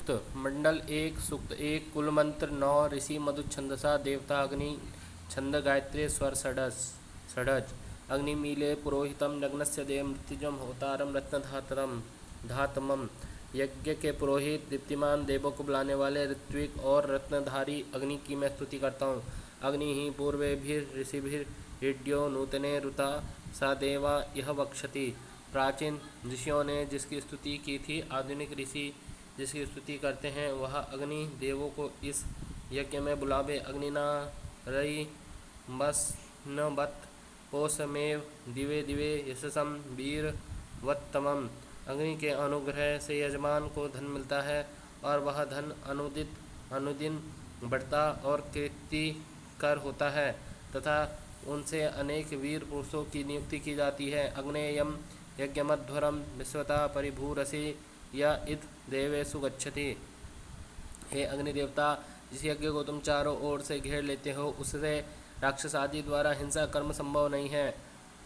सूक्त मंडल 1 सूक्त 1 कुल मंत्र 9 ऋषि मधु छंदसा देवता अग्नि छंद गायत्री स्वर षडज अग्निमीले पुरोहितम नग्नस्य देव मृत्युजम होतारम रत्नधातरम धातमम। यज्ञ के पुरोहित दीप्तिमान देवों को बुलाने वाले ऋत्विक और रत्नधारी अग्नि की मैं स्तुति करता हूँ। अग्नि ही पूर्वेभिर ऋषिभिर ऋड्यो नूतने ऋता सा देवा यह वक्षति। प्राचीन ऋषियों ने जिसकी स्तुति की थी, आधुनिक ऋषि जिसकी स्तुति करते हैं, वह अग्नि देवों को इस यज्ञ में बुलावे। अग्निना रई मस्नबत पोषमेव दिवे दिवे यशसम वीरवत्तमम। अग्नि के अनुग्रह से यजमान को धन मिलता है और वह धन अनुदिन बढ़ता और कीर्तिकर होता है तथा उनसे अनेक वीर पुरुषों की नियुक्ति की जाती है। अग्नेयम यज्ञमध्वरम विश्वता परिभूरसि या इत देवेशु गच्छति। हे अग्नि देवता, जिस यज्ञ को तुम चारों ओर से घेर लेते हो उससे राक्षस आदि द्वारा हिंसा कर्म संभव नहीं है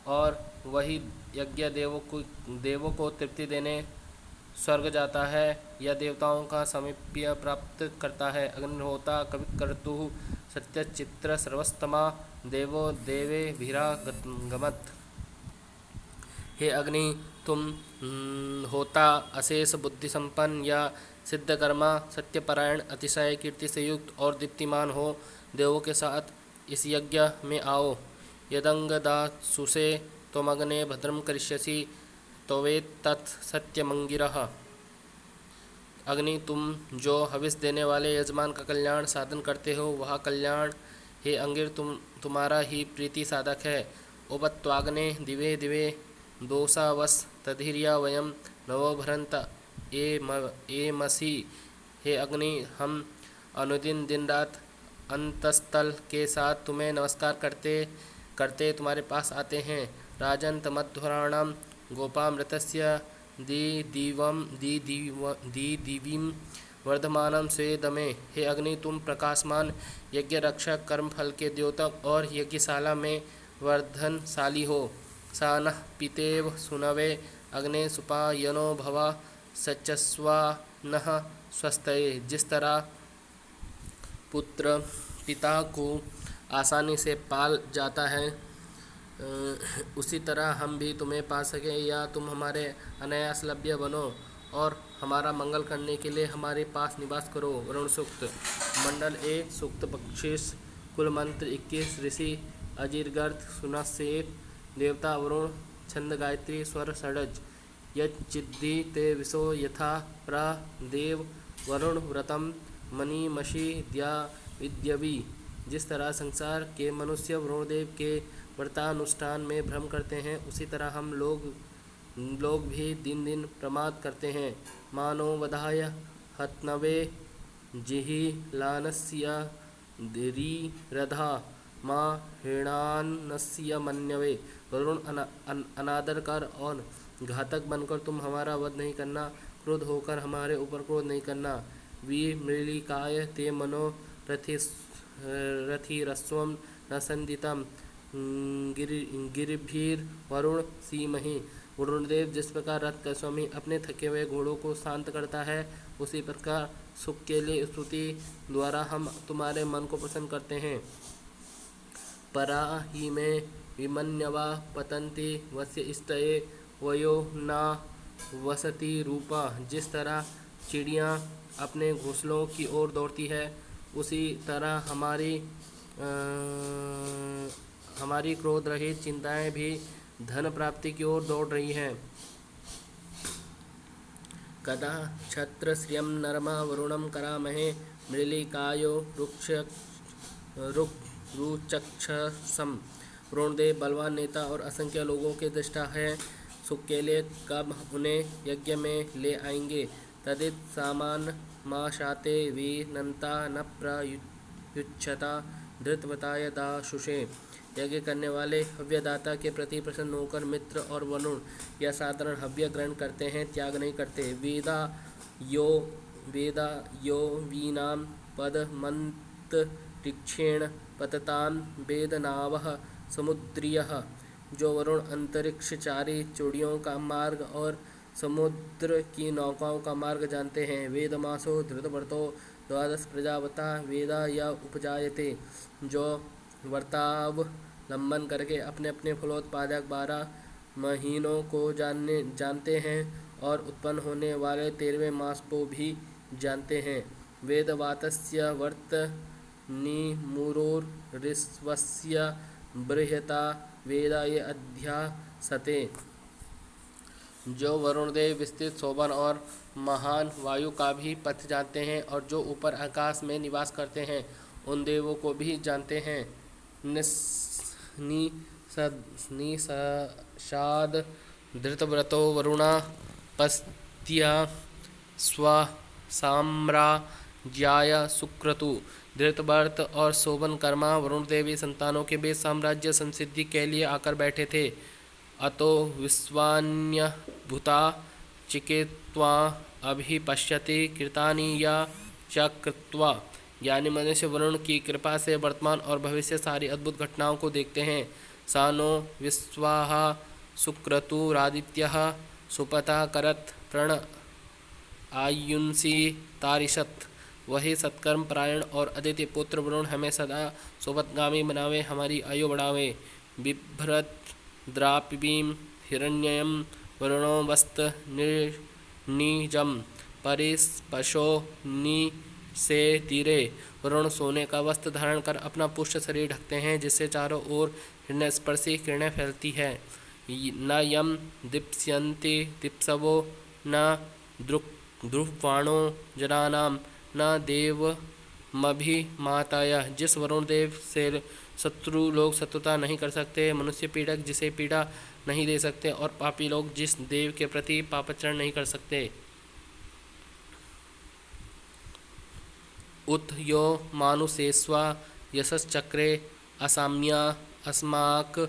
और वही यज्ञ देवों को तृप्ति देने स्वर्ग जाता है या देवताओं का सामीप्य प्राप्त करता है। अग्निहोता कविकर्तु सत्यचित्र सर्वस्तमा देवो देवे भीरा गमत। हे अग्नि, तुम होता अशेष बुद्धि संपन्न या सिद्धकर्मा सत्यपरायण अतिशय कीर्ति से युक्त और दीप्तिमान हो। देवों के साथ इस यज्ञ में आओ। यदंगदासुषे त्वमग्ने भद्रम करिष्यसि त्वेतत् सत्यमंगिरः। अग्नि, तुम जो हविष देने वाले यजमान का कल्याण साधन करते हो वह कल्याण हे अंगिर तुम्हारा ही प्रीति साधक है। उपत्वाग्ने दिवे दिवे दोषावस तधिरिया वयम नवोभरंत एमसी। हे अग्नि, हम अनुदिन दिन रात अंतस्थल के साथ तुम्हें नमस्कार करते करते तुम्हारे पास आते हैं। राजन तमध्वराणाम गोपामृतस्य दीदिवीं वर्धमानम स्वेदमे। हे अग्नि, तुम प्रकाशमान यज्ञ रक्षक कर्मफल के द्योतक और यज्ञशाला में वर्धनशाली हो। सा नः पितेव सुनवे अग्ने सुपायनो भवा सचस्वा नः स्वस्तये। जिस तरह पुत्र पिता को आसानी से पाल जाता है उसी तरह हम भी तुम्हें पा सकें या तुम हमारे अनायास लभ्य बनो और हमारा मंगल करने के लिए हमारे पास निवास करो। वरुण सूक्त मंडल 1 सूक्त 25 कुल मंत्र 21 ऋषि अजिरगर्थ सुनसेप देवता वरुण छंद गायत्री स्वर षडज। यच्चिद्धि ते विशो यथा प्र देव वरुण व्रतम मणिमषि द्या विद्यवी। जिस तरह संसार के मनुष्य वरुणदेव के व्रतानुष्ठान में भ्रम करते हैं उसी तरह हम लोग भी दिन दिन प्रमाद करते हैं। मानो वधाय हत्नवे जिहि लानस्य धीरधा माँ हृणानस्य मन्यवे। वरुण अनादर कर और घातक बनकर तुम हमारा वध नहीं करना, क्रोध होकर हमारे ऊपर क्रोध नहीं करना। वी मृलिकाय ते मनो रथिरस्वं न संदितम गिरिभीर वरुण सीमहि। वरुणदेव जिस प्रकार रथ का स्वामी अपने थके हुए घोड़ों को शांत करता है उसी प्रकार सुख के लिए स्तुति द्वारा हम तुम्हारे मन को प्रसन्न करते हैं। परा ही में विमन्यवा पतंती वस्य इष्टये वयो ना वसति रूपा। जिस तरह चिड़ियाँ अपने घोंसलों की ओर दौड़ती है उसी तरह हमारी क्रोध रहित चिंताएं भी धन प्राप्ति की ओर दौड़ रही हैं। कदा छत्र श्रियं नरमा वरुणं करामहे मृलिकायो रुचक्षसम। वरुणदेव बलवान नेता और असंख्य लोगों के दृष्टा है। सुख के लिए कब उन्हें यज्ञ में ले आएंगे। तदित सामान माँ शाते वीनंता न प्रयुच्छता धृतवताय दाशुषे। यज्ञ करने वाले हव्यदाता के प्रति प्रसन्न होकर मित्र और वरुण या साधारण हव्य ग्रहण करते हैं, त्याग नहीं करते। वेदा यो वीनाम पदमंतरिक्षेण पतताम वेदनावः समुद्रियः। जो वरुण अंतरिक्षचारी चिड़ियों का मार्ग और समुद्र की नौकाओं का मार्ग जानते हैं। वेदमासो धृतव्रतो द्वादश प्रजावता वेदा या उपजायते, जो व्रतावलंबन करके अपने अपने फलोत्पादक 12 महीनों को जानते हैं और उत्पन्न होने वाले 13वें मास को भी जानते हैं। वेदवातस्य वर्तनिमुरोर्विश्वस्य बृहता वेदा ये अध्यासते, जो वरुण देव विस्तृत शोभन और महान वायु का भी पथ जानते हैं और जो ऊपर आकाश में निवास करते हैं उन देवों को भी जानते हैं। निषाद धृतव्रतो वरुणा पस्त्या स्वसाम्राज्याय सुक्रतु। धृतव्रत और शोभन कर्मा वरुण देवी संतानों के बीच साम्राज्य संसिद्धि के लिए आकर बैठे थे। अतो विश्वान्यभूता चिकित्वा अभिपश्यति कृतानि या च कृत्वा। ज्ञानी मनुष्य वरुण की कृपा से वर्तमान और भविष्य सारी अद्भुत घटनाओं को देखते हैं। सानो विश्वाः सुक्रतुरादित्यः सुपता करत प्रण आयुंसी तारिषत। वही सत्कर्म परायण और अदिति पुत्र वरुण हमें सदा सोपतगामी बनावे, हमारी आयु बढ़ावे। बिभ्रत द्रापिबीम हिरण्ययम वरुणो वस्त निजम परिस्पशो नि से तीरे। वरुण सोने का वस्त्र धारण कर अपना पुष्ट शरीर ढकते हैं, जिससे चारों ओर हिरण्यस्पर्शी किरणें फैलती है। न यम दीप्स्यन्ति दीप्सवो न द्रुह्वाणो जनानाम न देवमभिमाताय। जिस वरुण देव से शत्रु लोग शत्रुता नहीं कर सकते, मनुष्य पीड़क जिसे पीड़ा नहीं दे सकते और पापी लोग जिस देव के प्रति पापाचरण नहीं कर सकते। उत यो मानुषेस्वा यशश्चक्रे असाम्या अस्माक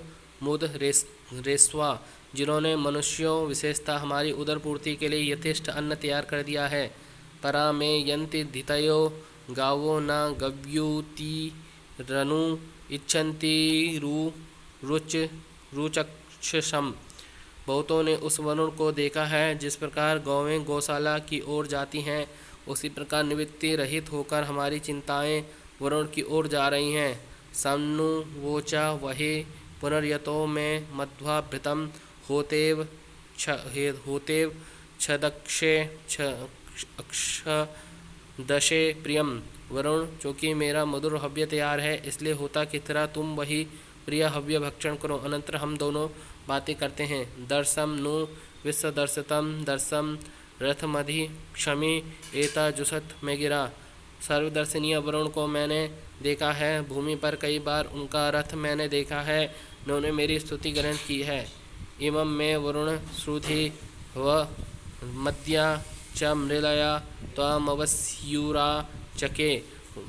मुद रेस्वा। जिन्होंने मनुष्यों विशेषता हमारी उदर पूर्ति के लिए यथेष्ट अन्न तैयार कर दिया है। परा में यंति धितयो गावो न गव्यूतिरनु इच्छन्ति रुचक्षसम। बहुतों ने उस वरुण को देखा है। जिस प्रकार गौवें गौशाला की ओर जाती हैं, उसी प्रकार निवृत्ति रहित होकर हमारी चिंताएं वरुण की ओर जा रही हैं। सन्नु वोचा वहे पुनर्यतो में मध्वाभृतम होतेव छदक्षे अक्षदशे प्रियम। वरुण, चूँकि मेरा मधुर हव्य तैयार है, इसलिए होता की तरह तुम वही प्रिय हव्य भक्षण करो। अनंतर हम दोनों बातें करते हैं। दर्शम नु विश्वदर्शतम दर्शम रथमधि क्षमी एता जुसत में गिरा। सर्वदर्शनीय वरुण को मैंने देखा है। भूमि पर कई बार उनका रथ मैंने देखा है। उन्होंने मेरी स्तुति ग्रहण की है। इमं में वरुण श्रुधि व मद्या च मृलया त्वमवस्यूरा चके।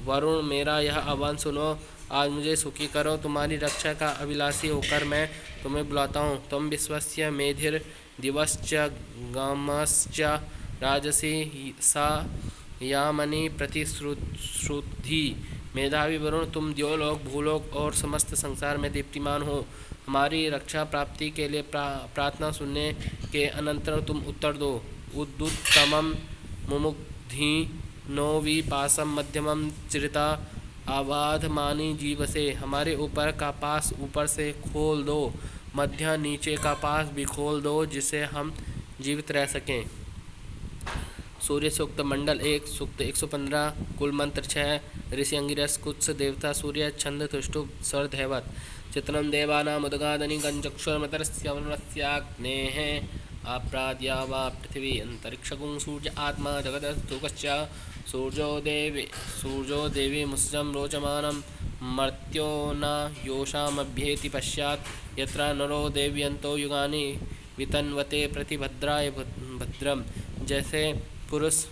वरुण, मेरा यह आह्वान सुनो, आज मुझे सुखी करो। तुम्हारी रक्षा का अभिलाषी होकर मैं तुम्हें बुलाता हूँ। तुम विश्वस्य मेधिर दिवश्च गामश्च राजसी सा यामनि प्रतिश्रुद्धि। मेधावी वरुण, तुम द्योलोक भूलोक और समस्त संसार में दीप्तिमान हो। हमारी रक्षा प्राप्ति के लिए प्रार्थना सुनने के अनंतर तुम उत्तर दो। उद्दुत्तमं मुमुग्धि नो विपासम मध्यमं चिरिता अबाधमानी जीवसे। हमारे ऊपर का पास ऊपर से खोल दो, मध्य नीचे का पास भी खोल दो, जिससे हम जीवित रह सकें। सूर्य सूक्त मंडल 1 सूक्त 115 कुल मंत्र 6 ऋषि अंगिरस कुत्स देवता सूर्य छंद तुष्टुप स्वर धैवत। चित्रम देवानाम उदगादनि गंचक्षुर्मतरस्यवनस्याग्नेः आप्राद्या वा पृथिवी अंतरिक्षगुं सूर्य आत्मा जगदस्तुकश्च सूर्यो देवी मुसजं रोचमानं मर्त्यो न योषामभ्येति पश्चात् यत्र नरो देव्यन्तो युगानि वितन्वते प्रतिभद्राय भद्रम। जैसे पुरुष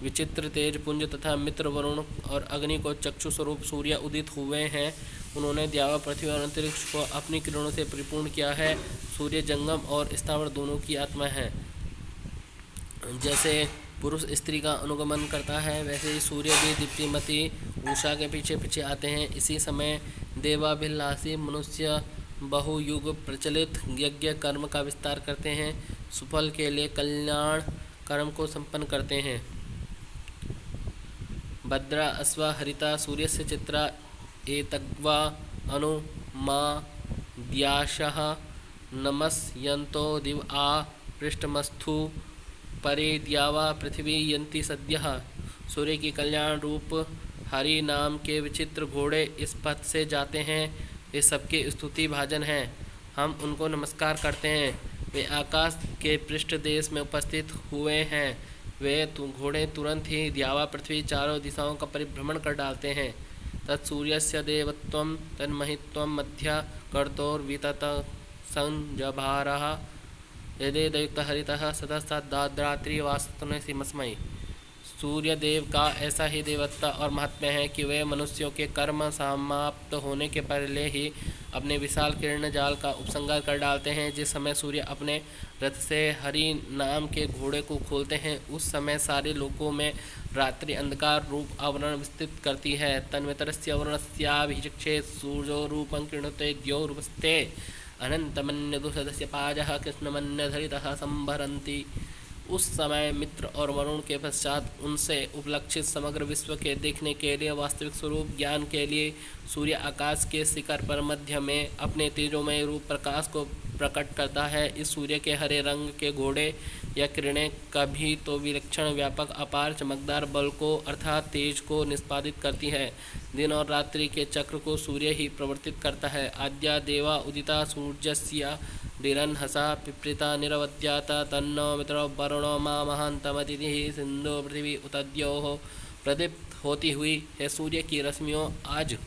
विचित्र तेज पुंज तथा मित्र वरुण और अग्नि को चक्षु स्वरूप सूर्य उदित हुए हैं, उन्होंने द्यावा पृथ्वी और अंतरिक्ष को अपनी किरणों से परिपूर्ण किया है। सूर्य जंगम और स्थावर दोनों की आत्मा है। जैसे पुरुष स्त्री का अनुगमन करता है, वैसे ही सूर्य भी दीप्तिमती उषा के पीछे पीछे आते हैं। इसी समय देवाभिलाषी मनुष्य बहुयुग प्रचलित यज्ञ कर्म का विस्तार करते हैं। सुफल के लिए कल्याण कर्म को संपन्न करते हैं। भद्रा अश्वा हरिता सूर्यस्य चित्रा एतग्वा अनु मा द्याशः नमस्यन्तो दिव आ पृष्ठमस्थु परे द्यावा पृथ्वी यन्ति सद्यः। सूर्य की कल्याण रूप हरि नाम के विचित्र घोड़े इस पथ से जाते हैं। वे सबके स्तुति भाजन हैं, हम उनको नमस्कार करते हैं। वे आकाश के पृष्ठ देश में उपस्थित हुए हैं। वे घोड़े तुरंत ही द्यावा पृथ्वी चारों दिशाओं का परिभ्रमण कर डालते हैं। तत्सूर्यस्य देवत्वं तन्महित्वं मध्य कर्तोर्वितत संजभारः यदेदयुक्तः हरितः सतस्ताद्रात्रि वास्तुनसिमस्मै। सूर्य देव का ऐसा ही देवत्व और महात्म्य है कि वे मनुष्यों के कर्म समाप्त होने के पहले ही अपने विशाल किरण जाल का उपसंहार कर डालते हैं। जिस समय सूर्य अपने रथ से हरि नाम के घोड़े को खोलते हैं, उस समय सारे लोकों में रात्रि अंधकार रूप आवरण विस्तृत करती है। तन्वितरस्य वरुणस्याभिषिक्षे सूर्यो रूपं कृणुते द्यौरुपस्थे अनंतमन्यदुषदस्य पाजः कृष्णमन्यधरितः संभरन्ति। उस समय मित्र और वरुण के पश्चात उनसे उपलक्षित समग्र विश्व के देखने के लिए वास्तविक स्वरूप ज्ञान के लिए सूर्य आकाश के शिखर पर मध्य में अपने तेजोमय रूप प्रकाश को प्रकट करता है। इस सूर्य के हरे रंग के घोड़े या किरणें कभी तो विलक्षण व्यापक अपार चमकदार बल को अर्थात तेज को निष्पादित करती है। दिन और रात्रि के चक्र को सूर्य ही प्रवर्तित करता है। आद्या देवा उदिता सूर्यस्य दिरन्हसा पिप्रिता निरवद्याता तन्नो मित्रो वरुणो मा महान्तमतिथिः सिन्धु पृथ्वी उतद्योः। प्रदीप्त होती हुई है सूर्य की रश्मियों, आज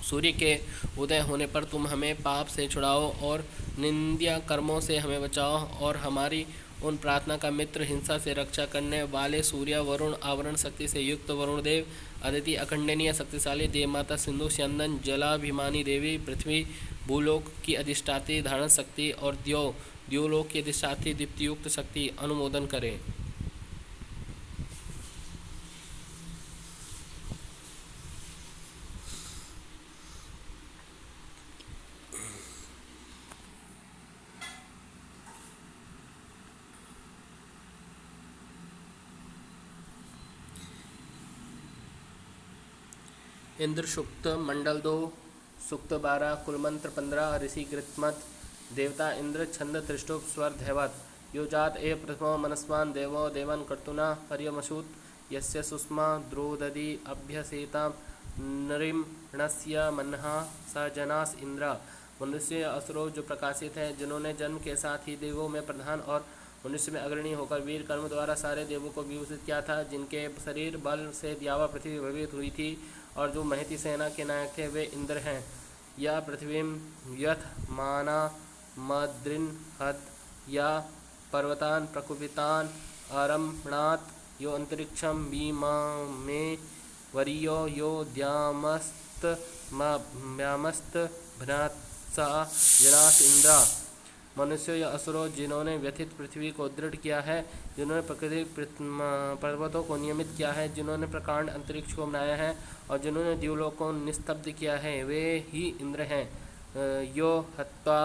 सूर्य के उदय होने पर तुम हमें पाप से छुड़ाओ और निंद्य कर्मों से हमें बचाओ। और हमारी उन प्रार्थना का मित्र हिंसा से रक्षा करने वाले सूर्य, वरुण, आवरण शक्ति से युक्त वरुण देव, अदिति अखंडनीय शक्तिशाली देवमाता सिंधु स्यंदन जलाभिमानी देवी पृथ्वी, भूलोक की अधिष्ठात्री धारण शक्ति और द्योलोक की अधिष्ठात्री दीप्तियुक्त शक्ति अनुमोदन करें। इंद्र सुक्त मंडल 2 सुक्त 12 कुलमंत्र 15 ऋषि गृत्मत। देवता इंद्र छंद त्रिष्टुप स्वर धैवत। यो जात ए प्रथमो मनस्वान देवो देवन कर्तुना पर्यमसूत यस्य सुष्मा द्रोदधि अभ्यसेता नृम्णस्य मन्हा स जनास इंद्र। मनुष्य असुरो जो प्रकाशित है, जिन्होंने जन्म के साथ ही देवों में प्रधान और मनुष्य में अग्रणी होकर वीर कर्म द्वारा सारे देवों को विभूषित किया था, जिनके शरीर बल से द्यावा पृथ्वी भयभीत हुई थी और जो महती सेना के नायक थे, वे इंद्र हैं। या पृथ्वीं यथ माना मद्रिन्हद या पर्वतान प्रकुपितान आरम्णात यो अंतरिक्षम बीमामे वरीयो यो द्यामस्त भ्रात्सा जनास इंद्रा। मनुष्यों या असुरों, जिन्होंने व्यथित पृथ्वी को दृढ़ किया है, जिन्होंने प्रकृति पर्वतों को नियमित किया है, जिन्होंने प्रकांड अंतरिक्ष को बनाया है और जिन्होंने द्युलोक को निस्तब्ध किया है, वे ही इंद्र हैं। यो हत्वा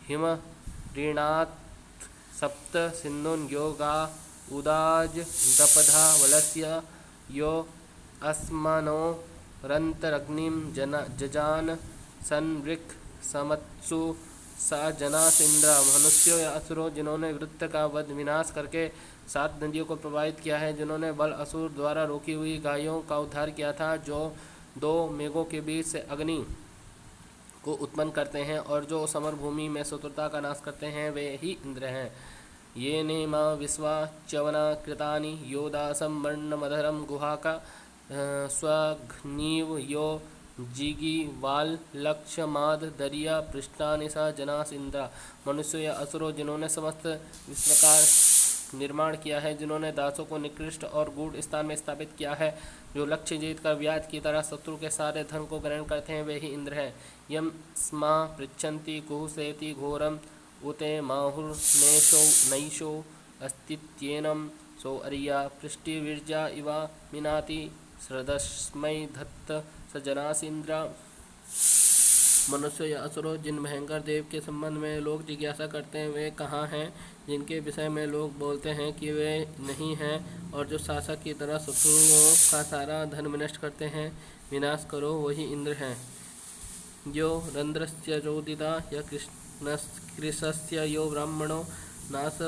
हिम ऋणात् सप्त सिन्धुन योगा उदाज दपधा वलस्य यो अस्मनो रंतरग्निम जजान संवृक् समत्सु सा जनास इंद्र। मनुष्यों या असुरों, जिन्होंने वृत्त का वध विनाश करके 7 नदियों को प्रवाहित किया है, जिन्होंने बल असुर द्वारा रोकी हुई गायों का उद्धार किया था, जो 2 मेघों के बीच से अग्नि को उत्पन्न करते हैं और जो समरभूमि में शत्रुता का नाश करते हैं, वे ही इंद्र हैं। ये नेमा विश्वा च्यवना कृतानि यो दासम वर्णमधरम गुहाका स्वघ्नीव यो जिगी वाल लक्ष्य माद दरिया पृष्ठानि सा जनास इंद्रा। मनुष्य या असुरों, जिन्होंने समस्त विश्व का निर्माण किया है, जिन्होंने दासों को निकृष्ट और गूढ़ स्थान में स्थापित किया है, जो लक्ष्य जीत कर व्याध की तरह शत्रु के सारे धन को ग्रहण करते हैं, वे ही इंद्र हैं। यम स्मा पृच्छन्ति कुहुसेति घोरम उते माहुर्नेशो नैशो अस्तित्येनम सो अरिया पृष्टिविर्जा इवा मिनाति श्रदस्मै धत्त स जनास इंद्रा। मनुष्य या असुरों, जिन भयंकर देव के संबंध में लोग जिज्ञासा करते हैं, वे कहाँ हैं? जिनके विषय में लोग बोलते हैं कि वे नहीं हैं और जो शासक की तरह शत्रुओं का सारा धन विनष्ट करते हैं, विनाश करो वही इंद्र हैं। यो रंध्रस्य चोदिता या कृशस्य यो ब्राह्मणो नास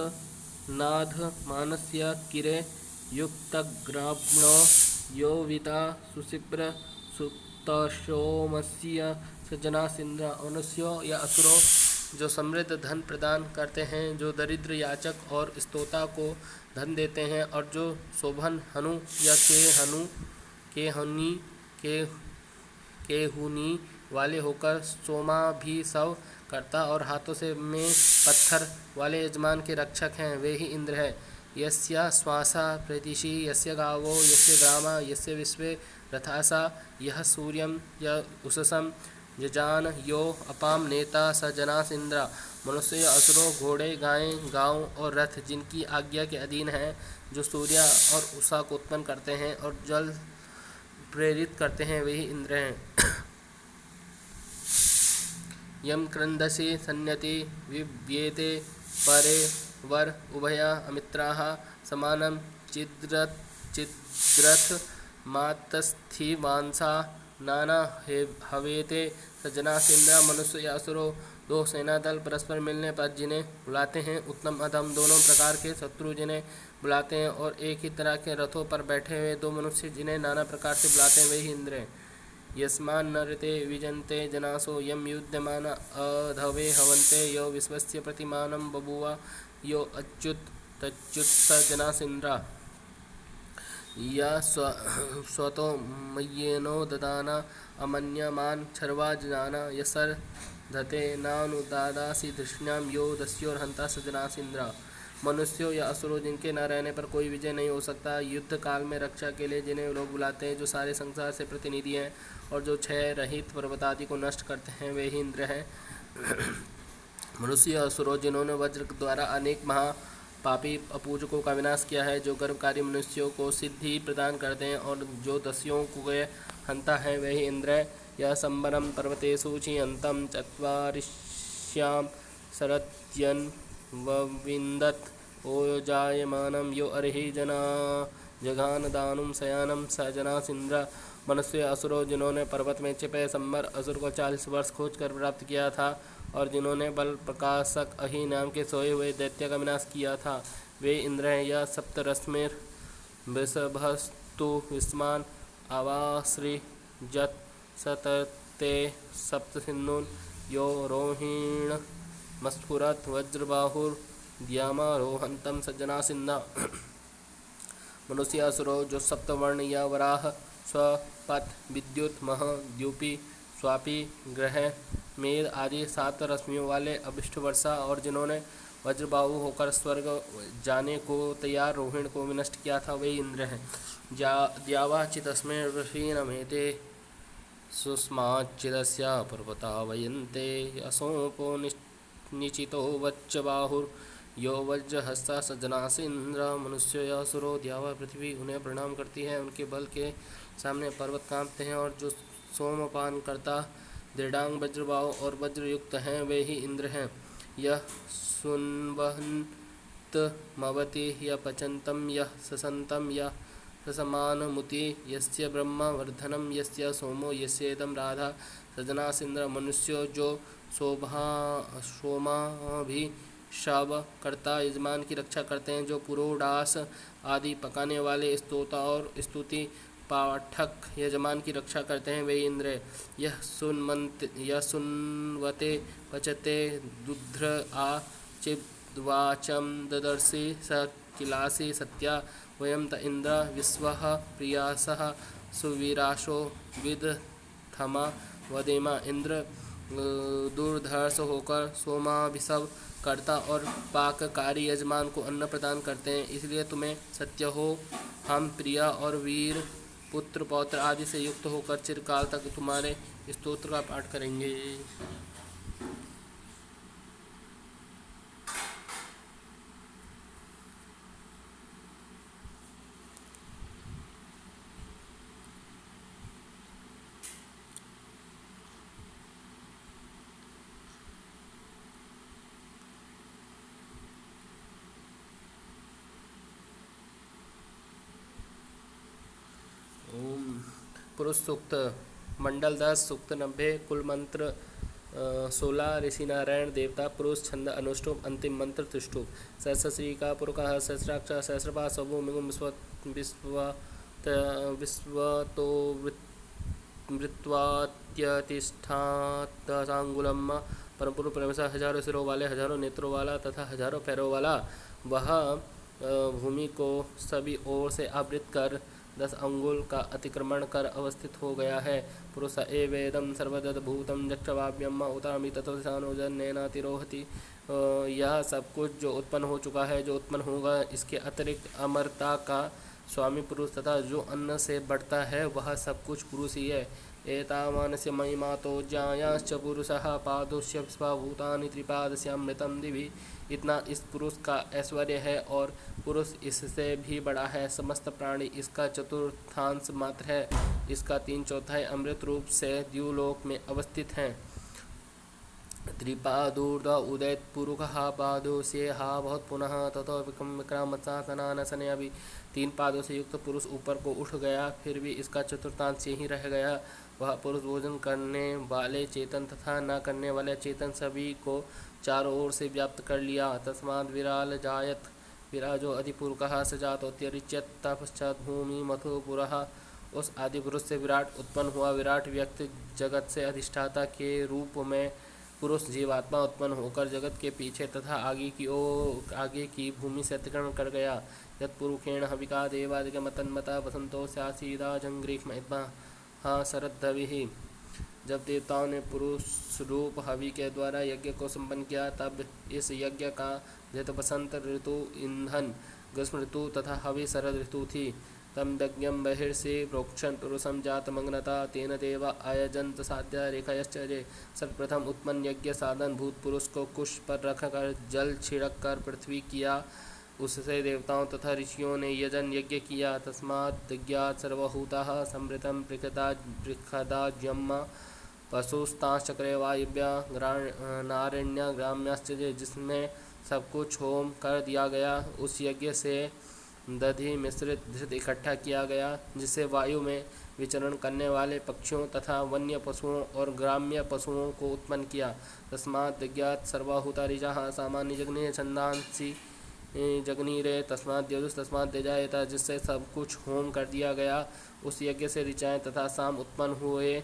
नाध मानस्य किरे युक्तग्राह्मणो यो विता सुशिप्र सुतशोमस्य सज्जनासिंद्र। मनुष्यों या असुरों, जो समृद्ध धन प्रदान करते हैं, जो दरिद्र याचक और स्तोता को धन देते हैं, और जो शोभन हनु या केहनी के केहुनी वाले होकर सोमाभिसव करता और हाथों से में पत्थर वाले यजमान के रक्षक हैं, वे ही इंद्र हैं। यस्य श्वासा प्रदिशि यस्य गावो यस्य ग्रामा यस्य विश्वे रथासा यह सूर्यम य उषसम यजान यो अपाम नेता स जनास इंद्र। मनुष्य या असुरों, घोड़े, गायें, गांव और रथ जिनकी आज्ञा के अधीन हैं, जो सूर्य और उषा को उत्पन्न करते हैं और जल प्रेरित करते हैं, वे ही इंद्र हैं। यम क्रंदसि सन्यति विव्येते परे वर उभया अमित्राः समानं चिद्रथ मातस्थिवांसा नाना हवेते सज्जनासिंद्र। मनुष्य या असुरों, दो सेना दल परस्पर मिलने पर जिन्हें बुलाते हैं, उत्तम अधम दोनों प्रकार के शत्रु जिन्हें बुलाते हैं, और एक ही तरह के रथों पर बैठे हुए दो मनुष्य जिन्हें नाना प्रकार से बुलाते हैं, वे ही इंद्र हैं। यस्मान् नरते विजन्ते जनासो यम युध्यमान अधवे हवन्ते यो विश्वस्य प्रतिमानं बभूव यो अच्युत तच्युत स जनासिंद्र। या स्वतो मय्येनो ददाना अमन्यमान छर्वा जाना यसर धते नानुदादासी धृष्ण्यां यो दस्योर्हंता स जनासिंद्र। मनुष्यों या असुरों, जिनके न रहने पर कोई विजय नहीं हो सकता, युद्ध काल में रक्षा के लिए जिन्हें लोग बुलाते हैं, जो सारे संसार से प्रतिनिधि हैं और जो क्षय रहित पर्वत आदि को नष्ट करते हैं, वे ही इंद्र हैं। मनुष्य या असुरों, जिन्होंने वज्र द्वारा अनेक महापापी अपूजकों का विनाश किया है, जो गर्भकारी मनुष्यों को सिद्धि प्रदान करते हैं और जो दस्युओं को हंता है, वे ही इंद्र हैं। यह संबरम पर्वतेषु चियन्तं चत्वारिश्यां शरत्यन् वविन्दत् ओजायमानं यो अर्हि जना जघान दानुं शयानं स जनासिंद्र। मनुष्य असुरों, जिन्होंने पर्वत में छिपे संबर असुर को 40 वर्ष खोज कर प्राप्त किया था और जिन्होंने बल प्रकाशक अहि नाम के सोए हुए दैत्य का विनाश किया था, वे इंद्र हैं। यह सप्तरश्मिर वृषभस्तु विस्मान आवासृजत् सतते सप्तसिन्धून् यो रोहिण मस्फुरत् वज्रबाहुर्द्यामारोहन्तं सज्जनासिंह। मनुष्य असुरों, जो सप्तवर्ण या वराह स्वपथ विद्युत मह द्यूपी स्वापी ग्रह मेद आदि 7 रश्मियों वाले अभिष्ट वर्षा और जिन्होंने वज्रबाहु होकर स्वर्ग जाने को तैयार रोहिण को विनष्ट किया था, वे इंद्र हैं। द्यावाचितस्मै ऋषीणमेते सुस्माच्चिदस्य पर्वता वयन्ते असोपो निचितो वज्रबाहुर्यो वज्रहस्ता सज्जनासिंद्र। मनुष्य या असुरों, द्यावा पृथ्वी उन्हें प्रणाम करती है, उनके बल के सामने पर्वत कांपते हैं, और जो सोमपान करता दृढ़ांग वज्रबाहु और वज्रयुक्त हैं, वे ही इंद्र हैं। यह सुन्वहन्तमवति यः पचन्तं यः ससन्तं यः ससमानमुति यस्य ब्रह्म वर्धनम यस्य सोमो यस्येदं राधा सजनासिंद्र। मनुष्यों, जो सोमाभिषाव करता यजमान की रक्षा करते हैं, जो पुरोडास आदि पकाने वाले स्तोता और स्तुति पाठक यजमान की रक्षा करते हैं, वे इंद्र। यह सुन्वते पचते दुध्र आ चिद्वाचम ददर्शि स किलासी सत्या वयम त इंद्र विश्वः प्रियासः सुवीराशो विदथमा वदेमा। इंद्र दुर्धर्ष होकर सोमाभिषव करता और पाककारी यजमान को अन्न प्रदान करते हैं, इसलिए तुम्हें सत्य हो, हम प्रिया और वीर पुत्र पौत्र आदि से युक्त होकर चिरकाल तक तुम्हारे स्तोत्र का पाठ करेंगे। पुरुष सूक्त मंडल 10 सूक्त 90 कुल मंत्र 16 ऋषि नारायण देवता पुरुष छंद अनुष्टुप अंतिम मंत्र त्रिष्टुप सहस्रश्रीका पुरुषः सहस्राक्ष सहस्रपा सभूमिगुं विश्वतो वृत्वात्यतिष्ठातांगुलम परम पुरुष परमेश्वर हजारों सिरों वाले हजारों नेत्रों वाला तथा हजारों पैरों वाला वह भूमि को सभी ओर से आवृत कर 10 अंगुल का अतिक्रमण कर अवस्थित हो गया है। पुरुष एवेदम सर्वदत भूतम जक्षवाव्यम उतामी तत्वसानो जन्नेनातिरोहति। यह सब कुछ जो उत्पन्न हो चुका है, जो उत्पन्न होगा, इसके अतिरिक्त अमरता का स्वामी पुरुष तथा जो अन्न से बढ़ता है वह सब कुछ पुरुष ही है। एतावानस्य महिमातो ज्यायाश्च पुरुषः पादोस्य स्वभूतानि त्रिपादस्यामृतं दिवि। इतना इस पुरुष का ऐश्वर्य है और पुरुष इससे भी बड़ा है। समस्त प्राणी इसका चतुर्थांश मात्र है। इसका 3/4 अमृत रूप से द्युलोक में अवस्थित हैं। त्रिपादूर्ध उदैत पुरुषः पादों से हा बहुत पुनः ततो विक्रामत्साकनानसने अभी। 3 पादों से युक्त पुरुष ऊपर को उठ गया, फिर भी इसका चतुर्थांश यहीं रह गया। वह पुरुष भोजन करने वाले चेतन तथा न करने वाले चेतन सभी को चारों ओर से व्याप्त कर लिया। तस्माद् विराल जायत विराजो अधिपुरुषः सजातोत्यरिच्यत पश्चात भूमि मथो पुरः। उस आदि पुरुष से विराट उत्पन्न हुआ। विराट व्यक्ति जगत से अधिष्ठाता के रूप में पुरुष जीवात्मा उत्पन्न होकर जगत के पीछे तथा आगे की भूमि से अतिक्रमण कर गया। यत्पुरुषेण हविका देवादिगमतन्मता वसंतो स्यासीदा जंग्रीक्ष्म शरद्धविः। जब देवताओं ने पुरुष रूप हवि के द्वारा यज्ञ को संपन्न किया, तब इस यज्ञ का जैत बसंत ऋतु ईंधन ग्रीष्म ऋतु तथा हवि शरद ऋतु थी। तम यज्ञम बहिर्षि प्रोक्षण पुरुषम जातमग्नता तेन देव आयजंत साध्य रेखायश्चर्य। सर्वप्रथम उत्पन्न यज्ञ साधन भूत पुरुष को कुश पर रखकर जल छिड़क कर पृथ्वी किया। उससे देवताओं तथा ऋषियों ने यजन यज्ञ किया। तस्मात् ज्ञात सर्वभूताः समृतं पृखदाज्यम पशुस्ताश्चक्रे वायुव्या नारण्य ग्राम्याश्च, जिसमें सब कुछ होम कर दिया गया। उस यज्ञ से दधि मिश्रित धृत इकट्ठा किया गया, जिससे वायु में विचरण करने वाले पक्षियों तथा वन्य पशुओं और ग्राम्य पशुओं को उत्पन्न किया। तस्मात् ज्ञात सर्वभूता ऋचाः सामान्य जग्ने छंदांसि जग्नीरे तस्मात् द्यजुस् तस्मात् त्यजायत, जिससे सब कुछ होम कर दिया गया। उस यज्ञ से ऋचाएँ तथा साम उत्पन्न हुए,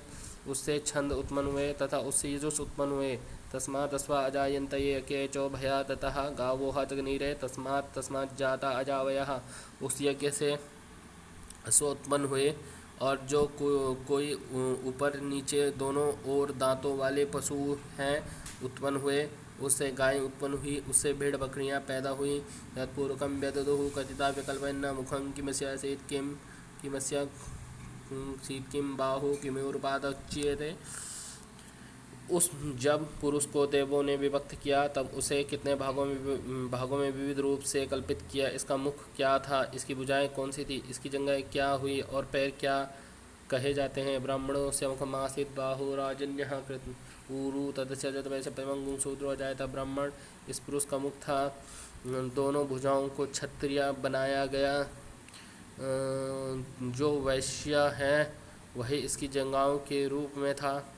उससे छंद उत्पन्न हुए तथा उससे यजुष उत्पन्न हुए। तस्मात् अश्वा अजायन्त ये केचो भयात् ततः गावोः जग्नीरे तस्मात् जाता अजावयः। उस यज्ञ से अश्व उत्पन्न हुए और जो कोई ऊपर नीचे दोनों ओर दांतों वाले पशु हैं उत्पन्न हुए। उससे गायें उत्पन्न हुई, उससे भेड़ बकरियां पैदा हुई। तत्पूर्वकं व्यददुः कथिता विकल्पन्न मुखं किमस्य सेत् किमस्य शीत किम बाहु किमूर्पादच्येते। उस जब पुरुष को देवों ने विभक्त किया, तब उसे कितने भागों में विविध रूप से कल्पित किया। इसका मुख क्या था, इसकी भुजाएं कौन सी थी, इसकी जंघें क्या हुई और पैर क्या कहे जाते हैं। ब्राह्मणों से मुखमासीत बाहु राजन्यः कृत ऊरु तदस्य जत वैसे पैमंगुं शूद्रो जायता। ब्राह्मण इस पुरुष का मुख था। दोनों भुजाओं को क्षत्रिय बनाया गया। जो वैश्य है वही इसकी जंघाओं के रूप में था।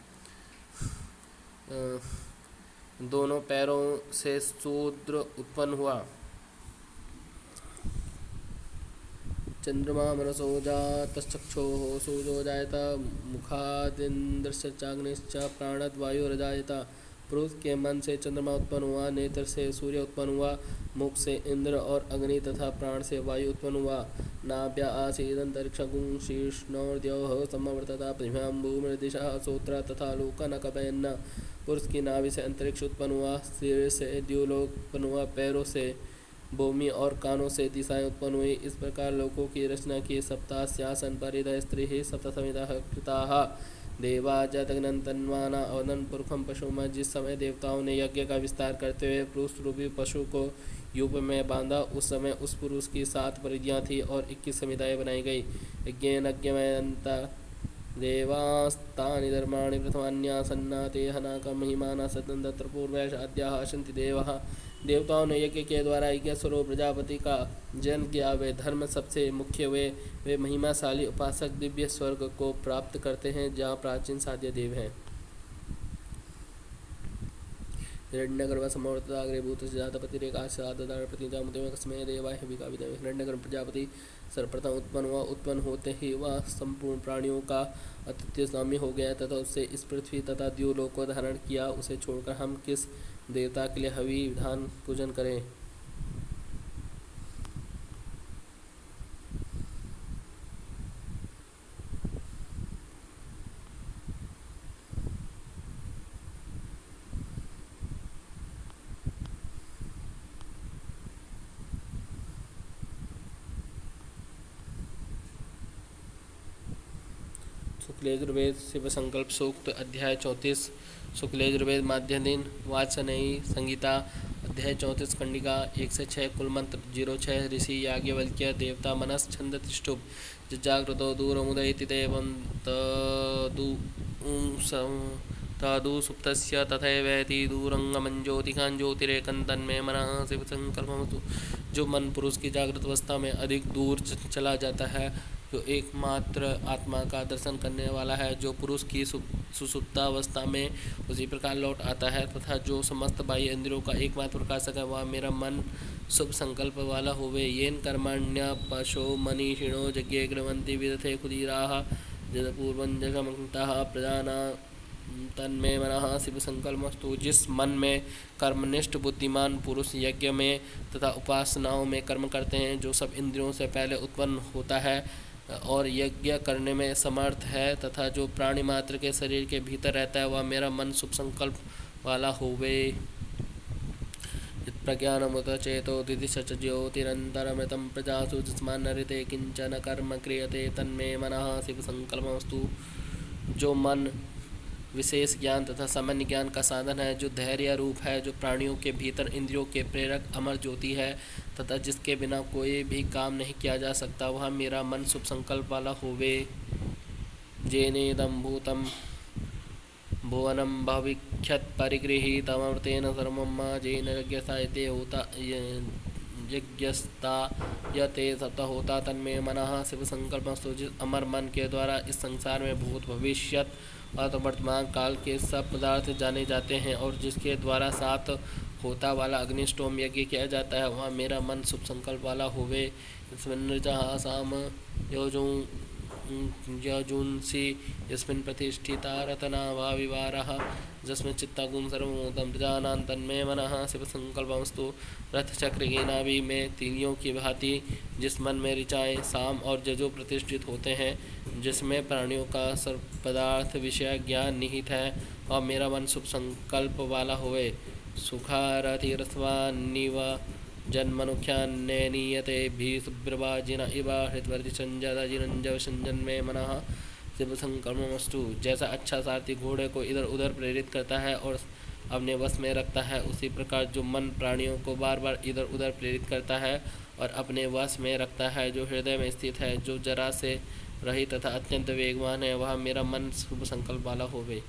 दोनों पैरों से शूद्र उत्पन्न हुआ। चंद्रमा मनसो जातश्चक्षुः सूर्यो जायत मुखादिन्द्रश्चाग्निश्च प्राणद्वायुरजायत। पुरुष के मन से चंद्रमा उत्पन्न हुआ, नेत्र से सूर्य उत्पन्न हुआ, मुख से इंद्र और अग्नि तथा प्राण से वायु उत्पन्न हुआ। नाभ्या आसीदंतरिक्षगुं शीर्ष्णोर्द्योः समवर्तता पृथिव्यां भूमिर्दिशः सोत्र तथा लोकनकपयन्न। पुरुष की नाभि से अंतरिक्ष उत्पन्न हुआ, सिर से द्युलोक उत्पन्न हुआ, पैरों से भूमि और कानों से दिशाएं उत्पन्न हुई। इस प्रकार लोकों की रचना की। सप्तास्यासन परिदय स्त्रीः सप्तसमितः कृताः देवा जगनंतन्वाना अवदन पुरुषम पशुम। जिस समय देवताओं ने यज्ञ का विस्तार करते हुए पुरुष रूपी पशु को यूप में बांधा, उस समय उस पुरुष की 7 परिधियाँ थीं और 21 समिताएँ बनाई गई। यज्ञेनज्ञमयन्त देवास्तानि धर्माणि प्रथमान्यासन्ना ते हनाकं महिमाना सदं तत्र पूर्वैष अद्याः हसन्ति देवः। देवताओं ने यज्ञ के द्वारा यज्ञ स्वरूप प्रजापति का जन्म किया। वे धर्म सबसे मुख्य वे महिमाशाली उपासक दिव्य स्वर्ग को प्राप्त करते हैं जहाँ प्राचीन साध्य देव हैं। हिरण्यगर्भ समवर्तदाग्रे जातपतिरेकाशादाप्रतिजामुदेव कस्मै देवाय हविका विदे। हिरण्यगर्भ प्रजापति सर्वप्रथम उत्पन्न होते ही वह संपूर्ण प्राणियों का अद्वितीय स्वामी हो गया तथा उससे इस पृथ्वी तथा द्युलोक को धारण किया। उसे छोड़कर हम किस देवता के लिए हवि विधान पूजन करें। शुक्लयजुर्वेद शिव संकल्प सूक्त अध्याय 34 शुक्लयजुर्वेद माध्यदीन वाचनयी संगीता अध्याय 34 खंडिका 1 से 6 कुल मंत्र 06 ऋषि याज्ञवल्क्य देवता मनस छंद तिष्ठुप जागृतो दूरमुदयति देवं तदु सुप्तस्य तथैवेति दूरंगमंज्योतिकां ज्योतिरेकं तन्मे मनः शिव संकल्पमस्तु। जो मन पुरुष की जागृत अवस्था में अधिक दूर चला जाता है, जो एकमात्र आत्मा का दर्शन करने वाला है, जो पुरुष की सुसुप्तावस्था में उसी प्रकार लौट आता है तथा जो समस्त बाह्य इंद्रियों का एकमात्र प्रकाशक है, वह मेरा मन शुभ संकल्प वाला होवे। येन कर्मण्य पशो मनीषिणो यज्ञे गृह्णन्ति विदथे खुदीराः जदपूर्वं जगमन्तः प्रजाना तन्मे मनः शिव संकल्पमस्तु। जिस मन में कर्मनिष्ठ बुद्धिमान पुरुष यज्ञ में तथा उपासनाओं में कर्म करते हैं, जो सब इंद्रियों से पहले उत्पन्न होता है और यज्ञ करने में समर्थ है तथा जो प्राणी मात्र के शरीर के भीतर रहता है, वह मेरा मन शुभ संकल्प वाला होवे। प्रज्ञानमुत चेतो दिदिशच ज्योतिरन्तरमृतं प्रजासु जिस्मान्नरिते किंचन कर्म क्रियते तन्मे मनः शिव संकल्पमस्तु। जो मन विशेष ज्ञान तथा सामान्य ज्ञान का साधन है, जो धैर्य रूप है, जो प्राणियों के भीतर इंद्रियों के प्रेरक अमर ज्योति है तथा जिसके बिना कोई भी काम नहीं किया जा सकता, वह मेरा मन शुभ संकल्प वाला होवे। जेनेदं भूतं भुवनं भविष्यत् परिगृहीतमर्तेन सर्वं जेन यज्ञसायते होता यज्ञस्ता यते सत होता तन्मे मनः शिव संकल्पमस्तु। जिस अमर मन के द्वारा इस संसार में भूत भविष्यत और वर्तमान काल के सब पदार्थ जाने जाते हैं और जिसके द्वारा सात होता वाला अग्निष्टोम यज्ञ किया जाता है, वह मेरा मन शुभ संकल्प वाला होवे। इसमें साम यजुंसी यस्मिन् प्रतिष्ठिता रतना वा विवारः जस्मिन् चित्तागुं सर्वमूतं प्रजानां तन्मे मनः शिव संकल्पमस्तु। रथ चक्र की नाभि में तीलियों की भांति जिस मन में ऋचाएँ साम और जजो प्रतिष्ठित होते हैं, जिसमें प्राणियों का सर्व पदार्थ विषय ज्ञान निहित है, और मेरा मन शुभ संकल्प वाला होवे। सुखारथिरस्वान्निव जन्मनुख्यान्नेनीयते भी सुब्रवाजिन इव हृतवर्तिसंजन्मे मनः शिव संकल्पमस्तु। जैसा अच्छा सारथी घोड़े को इधर उधर प्रेरित करता है और अपने वश में रखता है, उसी प्रकार जो मन प्राणियों को बार बार इधर उधर प्रेरित करता है और अपने वश में रखता है, जो हृदय में स्थित है, जो जरा से रहित तथा अत्यंत वेगवान है, वह मेरा मन शुभ संकल्प वाला होवे।